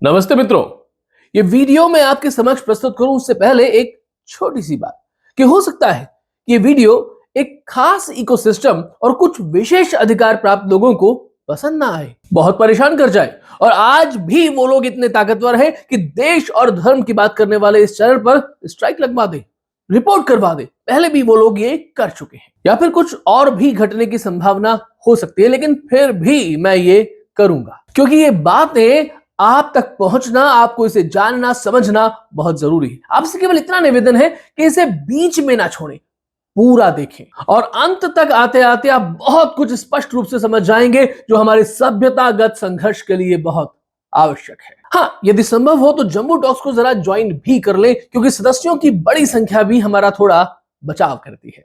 नमस्ते मित्रों, ये वीडियो मैं आपके समक्ष प्रस्तुत करूं उससे पहले एक छोटी सी बात कि हो सकता है कि ये वीडियो एक खास इकोसिस्टम और कुछ विशेष अधिकार प्राप्त लोगों को पसंद ना आए, बहुत परेशान कर जाए। और आज भी वो लोग इतने ताकतवर हैं कि देश और धर्म की बात करने वाले इस चैनल पर स्ट्राइक लगवा दे, रिपोर्ट करवा दे। पहले भी वो लोग ये कर चुके हैं या फिर कुछ और भी घटने की संभावना हो सकती है, लेकिन फिर भी मैं ये करूंगा क्योंकि ये बातें आप तक पहुंचना, आपको इसे जानना समझना बहुत जरूरी है। आपसे केवल इतना निवेदन है कि इसे बीच में ना छोड़ें, पूरा देखें और अंत तक आते आते आप बहुत कुछ स्पष्ट रूप से समझ जाएंगे जो हमारे सभ्यतागत संघर्ष के लिए बहुत आवश्यक है। हाँ, यदि संभव हो तो जम्बू टॉक्स को जरा ज्वाइन भी कर लें क्योंकि सदस्यों की बड़ी संख्या भी हमारा थोड़ा बचाव करती है।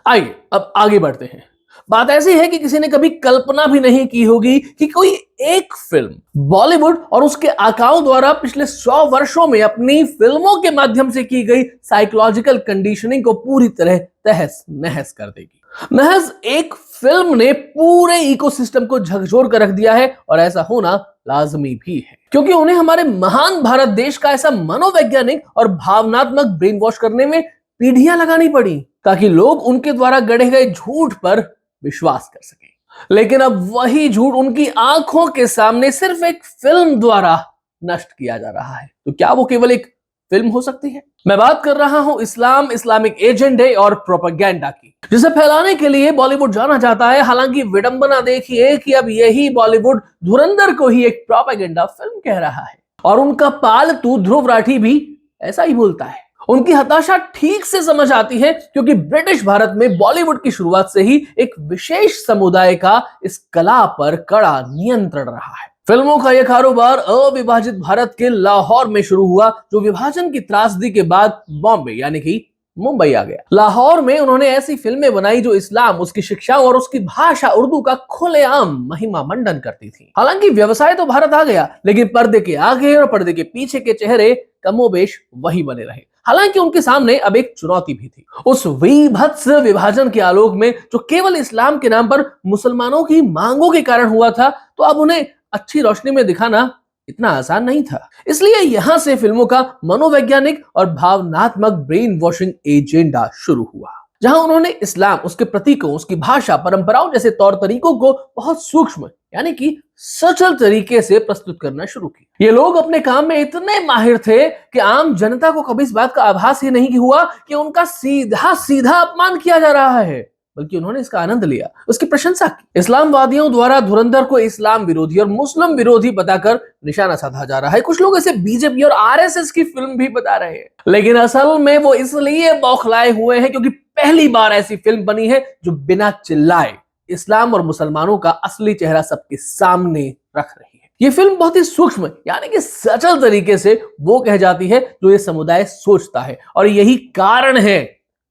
आइए अब आगे बढ़ते हैं। बात ऐसी है कि किसी ने कभी कल्पना भी नहीं की होगी कि कोई एक फिल्म बॉलीवुड और उसके आकाओं द्वारा पिछले 100 वर्षों में अपनी फिल्मों के माध्यम से की गई साइकोलॉजिकल कंडीशनिंग को पूरी तरह तहस नहस कर देगी। महज एक फिल्म ने पूरे इकोसिस्टम को झकझोर कर रख दिया है और ऐसा होना लाजमी भी है क्योंकि उन्हें हमारे महान भारत देश का ऐसा मनोवैज्ञानिक और भावनात्मक ब्रेन वॉश करने में पीढ़ियां लगानी पड़ी ताकि लोग उनके द्वारा गढ़े गए झूठ पर विश्वास कर सके। लेकिन अब वही झूठ उनकी आंखों के सामने सिर्फ एक फिल्म द्वारा नष्ट किया जा रहा है। तो क्या वो केवल एक फिल्म हो सकती है? मैं बात कर रहा हूं इस्लाम, इस्लामिक एजेंडे और प्रोपेगेंडा की, जिसे फैलाने के लिए बॉलीवुड जाना जाता है। हालांकि विडंबना देखिए कि अब यही बॉलीवुड धुरंधर को ही एक प्रोपेगेंडा फिल्म कह रहा है और उनका पालतू ध्रुव राठी भी ऐसा ही बोलता है। उनकी हताशा ठीक से समझ आती है क्योंकि ब्रिटिश भारत में बॉलीवुड की शुरुआत से ही एक विशेष समुदाय का इस कला पर कड़ा नियंत्रण रहा है। फिल्मों का यह कारोबार अविभाजित भारत के लाहौर में शुरू हुआ, जो विभाजन की त्रासदी के बाद बॉम्बे यानी कि मुंबई आ गया। लाहौर में उन्होंने ऐसी फिल्में बनाई जो इस्लाम, उसकी शिक्षा और उसकी भाषा उर्दू का खुलेआम महिमा मंडन करती थी। हालांकि व्यवसाय तो भारत आ गया, लेकिन पर्दे के आगे और पर्दे के पीछे के चेहरे कमोबेश वही बने रहे। हालांकि उनके सामने अब एक चुनौती भी थी। उस विभत्स विभाजन के आलोक में जो केवल इस्लाम के नाम पर मुसलमानों की मांगों के कारण हुआ था, तो अब उन्हें अच्छी रोशनी में दिखाना इतना आसान नहीं था। इसलिए यहां से फिल्मों का मनोवैज्ञानिक और भावनात्मक ब्रेन वॉशिंग एजेंडा शुरू हुआ, जहां उन्होंने इस्लाम, उसके प्रतीकों, उसकी भाषा, परंपराओं जैसे तौर तरीकों को बहुत सूक्ष्म यानी कि सचल तरीके से प्रस्तुत करना शुरू किया। ये लोग अपने काम में इतने माहिर थे कि आम जनता को कभी इस बात का आभास ही नहीं हुआ कि उनका सीधा सीधा अपमान किया जा रहा है, बल्कि उन्होंने इसका आनंद लिया, उसकी प्रशंसा की। इस्लामवादियों द्वारा धुरंधर को इस्लाम विरोधी और मुस्लिम विरोधी बताकर निशाना साधा जा रहा है। कुछ लोग इसे बीजेपी और आरएसएस की फिल्म भी बता रहे हैं, लेकिन असल में वो इसलिए बौखलाए हुए हैं क्योंकि पहली बार ऐसी फिल्म बनी है जो बिना चिल्लाए इस्लाम और मुसलमानों का असली चेहरा सबके सामने रख रही है। ये फिल्म बहुत ही सूक्ष्म यानी कि सचल तरीके से वो कह जाती है जो ये समुदाय सोचता है, और यही कारण है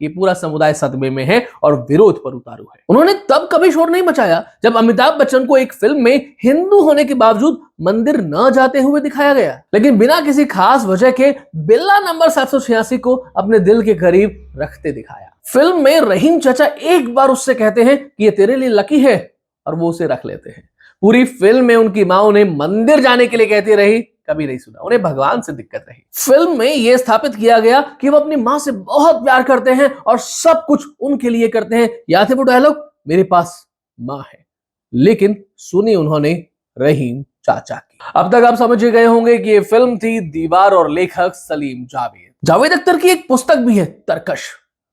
कि पूरा समुदाय सदमे में है और विरोध पर उतारू है। उन्होंने तब कभी शोर नहीं मचाया जब अमिताभ बच्चन को एक फिल्म में हिंदू होने के बावजूद मंदिर न जाते हुए दिखाया गया, लेकिन बिना किसी खास वजह के बिल्ला नंबर 786 को अपने दिल के करीब रखते दिखाया। फिल्म में रहीम चाचा एक बार उससे कहते हैं कि ये तेरे लिए लकी है, और वो उसे रख लेते हैं। पूरी फिल्म में उनकी मां उन्हें मंदिर जाने के लिए कहती रही, कभी नहीं सुना उन्हें भगवान से दिक्कत रही। फिल्म में यह स्थापित किया गया कि वो अपनी मां से बहुत प्यार करते हैं और सब कुछ उनके लिए करते हैं। याद है वो डायलॉग, मेरे पास मां है, लेकिन सुनी उन्होंने रहीम चाचा की। अब तक आप समझ गए होंगे कि ये फिल्म थी दीवार और लेखक सलीम जावेद। जावेद अख्तर की एक पुस्तक भी है, तरकश।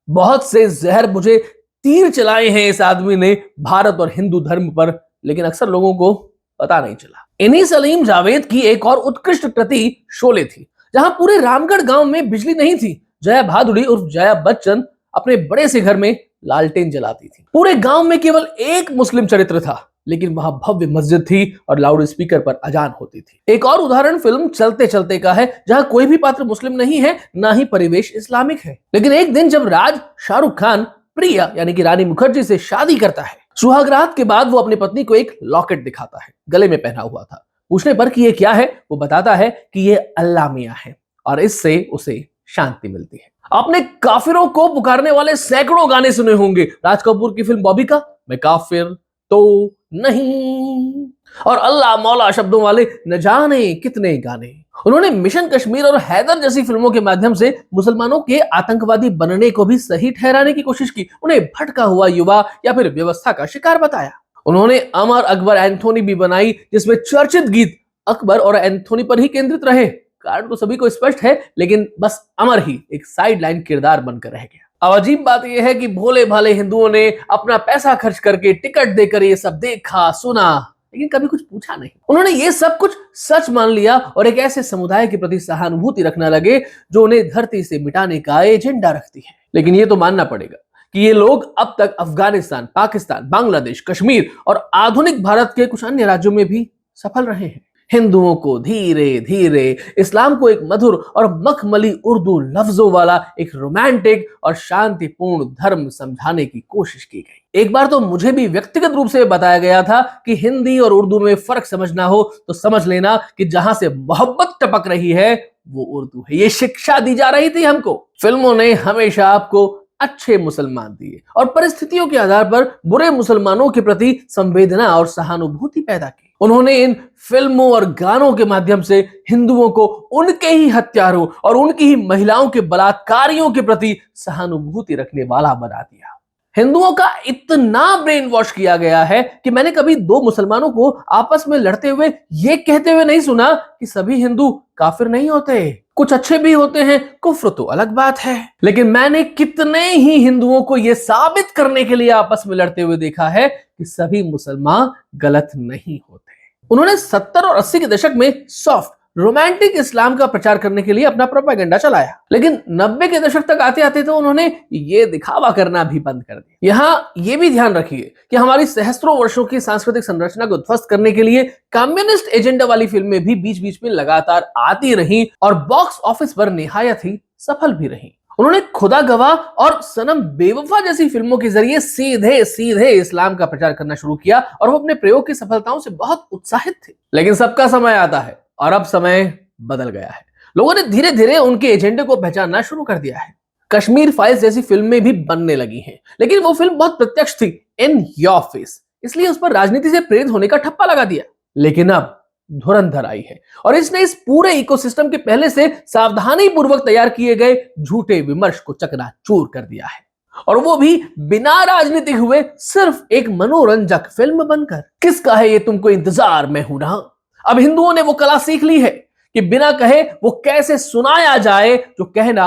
बहुत से जहर मुझे तीर चलाए हैं इस आदमी ने भारत और हिंदू धर्म पर, लेकिन अक्सर लोगों को पता नहीं चला। इन्हीं सलीम जावेद की एक और उत्कृष्ट कृति शोले थी, जहां पूरे रामगढ़ गांव में बिजली नहीं थी। जया भादुड़ी उर्फ जया बच्चन अपने बड़े से घर में लालटेन जलाती थी। पूरे गांव में केवल एक मुस्लिम चरित्र था, लेकिन वहां भव्य मस्जिद थी और लाउड स्पीकर पर अजान होती थी। एक और उदाहरण फिल्म चलते चलते का है, जहां कोई भी पात्र मुस्लिम नहीं है, ना ही परिवेश इस्लामिक है। लेकिन एक दिन जब राज शाहरुख खान प्रिया यानी कि रानी मुखर्जी से शादी करता है, सुहागरात के बाद वो अपनी पत्नी को एक लॉकेट दिखाता है, गले में पहना हुआ था। पूछने पर कि ये क्या है, वो बताता है कि ये अल्लाह मियां है और इससे उसे शांति मिलती है। आपने काफिरों को पुकारने वाले सैकड़ों गाने सुने होंगे। राज कपूर की फिल्म बॉबी का मैं काफिर तो नहीं, और अल्लाह मौला शब्दों वाले न जाने कितने गाने। उन्होंने मिशन कश्मीर और हैदर जैसी फिल्मों के माध्यम से मुसलमानों के आतंकवादी बनने को भी सही ठहराने की कोशिश की, उन्हें भटका हुआ युवा या फिर व्यवस्था का शिकार बताया। उन्होंने अमर अकबर एंथोनी भी बनाई, जिसमें चर्चित गीत अकबर और एंथोनी पर ही केंद्रित रहे। कारण तो सभी को स्पष्ट है, लेकिन बस अमर ही एक साइड लाइन किरदार बनकर रह गया। अब अजीब बात यह है कि भोले भाले हिंदुओं ने अपना पैसा खर्च करके टिकट देकर ये सब देखा सुना, लेकिन कभी कुछ पूछा नहीं। उन्होंने ये सब कुछ सच मान लिया और एक ऐसे समुदाय के प्रति सहानुभूति रखने लगे जो उन्हें धरती से मिटाने का एजेंडा रखती है। लेकिन ये तो मानना पड़ेगा कि ये लोग अब तक अफगानिस्तान, पाकिस्तान, बांग्लादेश, कश्मीर और आधुनिक भारत के कुछ अन्य राज्यों में भी सफल रहे हैं। हिंदुओं को धीरे धीरे इस्लाम को एक मधुर और मखमली उर्दू लफ्जों वाला एक रोमांटिक और शांतिपूर्ण धर्म समझाने की कोशिश की गई। एक बार तो मुझे भी व्यक्तिगत रूप से बताया गया था कि हिंदी और उर्दू में फर्क समझना हो तो समझ लेना कि जहां से मोहब्बत टपक रही है वो उर्दू है। ये शिक्षा दी जा रही थी हमको। फिल्मों ने हमेशा आपको अच्छे मुसलमान दिए और परिस्थितियों के आधार पर बुरे मुसलमानों के प्रति संवेदना और सहानुभूति पैदा की। उन्होंने इन फिल्मों और गानों के माध्यम से हिंदुओं को उनके ही हत्यारों और उनकी ही महिलाओं के बलात्कारियों के प्रति सहानुभूति रखने वाला बना दिया। हिंदुओं का इतना ब्रेन वॉश किया गया है कि मैंने कभी दो मुसलमानों को आपस में लड़ते हुए ये कहते हुए नहीं सुना कि सभी हिंदू काफिर नहीं होते, कुछ अच्छे भी होते हैं, कुफ्र तो अलग बात है। लेकिन मैंने कितने ही हिंदुओं को यह साबित करने के लिए आपस में लड़ते हुए देखा है कि सभी मुसलमान गलत नहीं होते। उन्होंने 70 और 80 के दशक में सॉफ्ट रोमांटिक इस्लाम का प्रचार करने के लिए अपना प्रोपेगेंडा चलाया, लेकिन 90 के दशक तक आते आते तो उन्होंने ये दिखावा करना भी बंद कर दिया। यहाँ ये भी ध्यान रखिए कि हमारी सहस्त्रों वर्षों की सांस्कृतिक संरचना को ध्वस्त करने के लिए कम्युनिस्ट एजेंडा वाली फिल्में भी बीच बीच में लगातार आती रही और बॉक्स ऑफिस पर निहायत ही सफल भी रही। उन्होंने खुदा गवाह और सनम बेवफा जैसी फिल्मों के जरिए सीधे सीधे इस्लाम का प्रचार करना शुरू किया और वो अपने प्रयोग की सफलताओं से बहुत उत्साहित थे। लेकिन सबका समय आता है और अब समय बदल गया है। लोगों ने धीरे धीरे उनके एजेंडे को पहचानना शुरू कर दिया है। कश्मीर फाइल्स जैसी फिल्में भी बनने लगी हैं, लेकिन वो फिल्म बहुत प्रत्यक्ष थी, इन योर फेस, इसलिए उस पर राजनीति से प्रेरित होने का ठप्पा लगा दिया। लेकिन अब धुरंधर आई है और इसने इस पूरे इकोसिस्टम के पहले से सावधानी पूर्वक तैयार किए गए झूठे विमर्श को चकनाचूर कर दिया है, और वो भी बिना राजनीतिक हुए, सिर्फ एक मनोरंजक फिल्म बनकर। किसका है ये तुमको इंतजार, मैं हूं ना। अब हिंदुओं ने वो कला सीख ली है कि बिना कहे वो कैसे सुनाया जाए जो कहना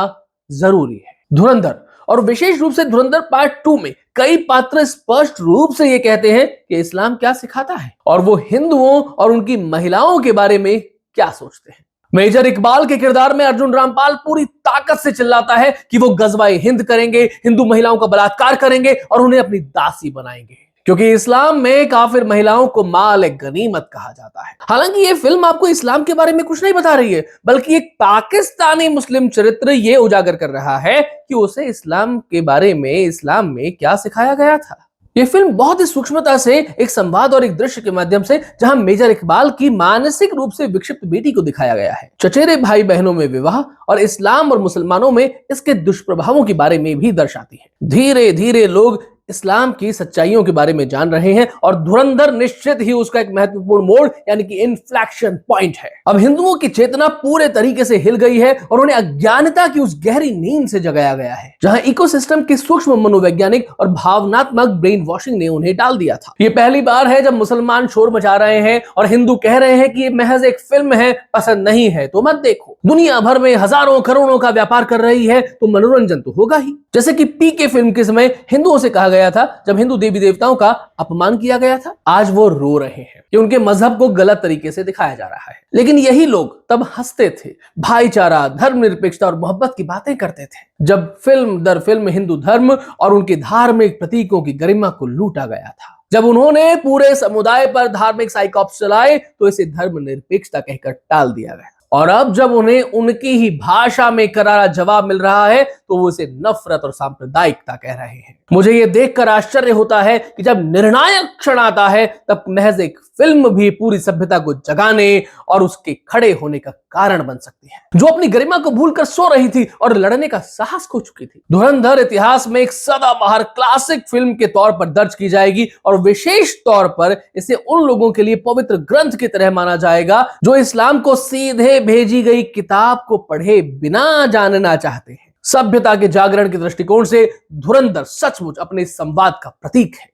जरूरी है। धुरंधर और विशेष रूप से धुरंधर पार्ट 2 में कई पात्र स्पष्ट रूप से ये कहते हैं कि इस्लाम क्या सिखाता है और वो हिंदुओं और उनकी महिलाओं के बारे में क्या सोचते हैं। मेजर इकबाल के किरदार में अर्जुन रामपाल पूरी ताकत से चिल्लाता है कि वो गजवाए हिंद करेंगे, हिंदू महिलाओं का बलात्कार करेंगे और उन्हें अपनी दासी बनाएंगे, क्योंकि इस्लाम में काफिर महिलाओं को माल गनीमत कहा जाता है। हालांकि ये फिल्म आपको इस्लाम के बारे में कुछ नहीं बता रही है, बल्कि एक पाकिस्तानी मुस्लिम चरित्र ये उजागर कर रहा है कि उसे इस्लाम के बारे में, इस्लाम में क्या सिखाया गया था। ये फिल्म बहुत ही सूक्ष्मता से एक संवाद और एक दृश्य के माध्यम से, जहां मेजर इकबाल की मानसिक रूप से विक्षिप्त बेटी को दिखाया गया है, चचेरे भाई बहनों में विवाह और इस्लाम और मुसलमानों में इसके दुष्प्रभावों के बारे में भी दर्शाती है। धीरे धीरे लोग इस्लाम की सच्चाइयों के बारे में जान रहे हैं और धुरंधर निश्चित ही उसका एक महत्वपूर्ण मोड़ यानी कि इन्फ्लेक्शन पॉइंट है। अब हिंदुओं की चेतना पूरे तरीके से हिल गई है और उन्हें अज्ञानता की उस गहरी नींद से जगाया गया है जहां इकोसिस्टम की सूक्ष्म मनोवैज्ञानिक और भावनात्मक ब्रेन वॉशिंग ने उन्हें डाल दिया था। ये पहली बार है जब मुसलमान शोर मचा रहे हैं और हिंदू कह रहे हैं कि ये महज एक फिल्म है, पसंद नहीं है तो मत देखो। दुनिया भर में हजारों करोड़ों का व्यापार कर रही है तो मनोरंजन तो होगा ही। जैसे कि पीके फिल्म के समय हिंदुओं से कहा गया था जब हिंदू देवी देवताओं का अपमान किया गया था, आज वो रो रहे हैं कि उनके मजहब को गलत तरीके से दिखाया जा रहा है। लेकिन यही लोग तब हंसते थे, भाईचारा, धर्मनिरपेक्षता और मोहब्बत की बातें करते थे, जब फिल्म दर फिल्म हिंदू धर्म और उनके धार्मिक प्रतीकों की गरिमा को लूटा गया था। जब उन्होंने पूरे समुदाय पर धार्मिक साइकोप्स चलाए तो इसे धर्मनिरपेक्षता कहकर टाल दिया गया, और अब जब उन्हें उनकी ही भाषा में करारा जवाब मिल रहा है तो वो इसे नफरत और सांप्रदायिकता कह रहे हैं। मुझे ये देखकर आश्चर्य होता है कि जब निर्णायक क्षण आता है तब महज एक फिल्म भी पूरी सभ्यता को जगाने और उसके खड़े होने का कारण बन सकती है, जो अपनी गरिमा को भूलकर सो रही थी और लड़ने का साहस खो चुकी थी। धुरंधर इतिहास में एक सदाबहार क्लासिक फिल्म के तौर पर दर्ज की जाएगी और विशेष तौर पर इसे उन लोगों के लिए पवित्र ग्रंथ की तरह माना जाएगा जो इस्लाम को सीधे भेजी गई किताब को पढ़े बिना जानना चाहते हैं। सभ्यता के जागरण के दृष्टिकोण से धुरंधर सचमुच अपने संवाद का प्रतीक है।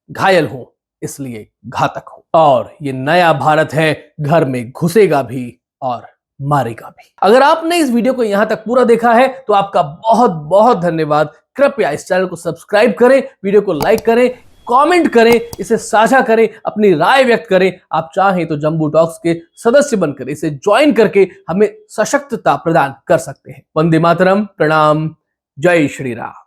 घायल हो इसलिए घातक हो, और ये नया भारत है, घर में घुसेगा भी और मारेगा भी। अगर आपने इस वीडियो को यहां तक पूरा देखा है तो आपका बहुत बहुत धन्यवाद। कृपया इस चैनल को सब्सक्राइब करें, वीडियो को लाइक करें, कमेंट करें, इसे साझा करें, अपनी राय व्यक्त करें। आप चाहें तो जंबू टॉक्स के सदस्य बनकर इसे ज्वाइन करके हमें सशक्तता प्रदान कर सकते हैं। वंदे मातरम, प्रणाम, जय श्री राम।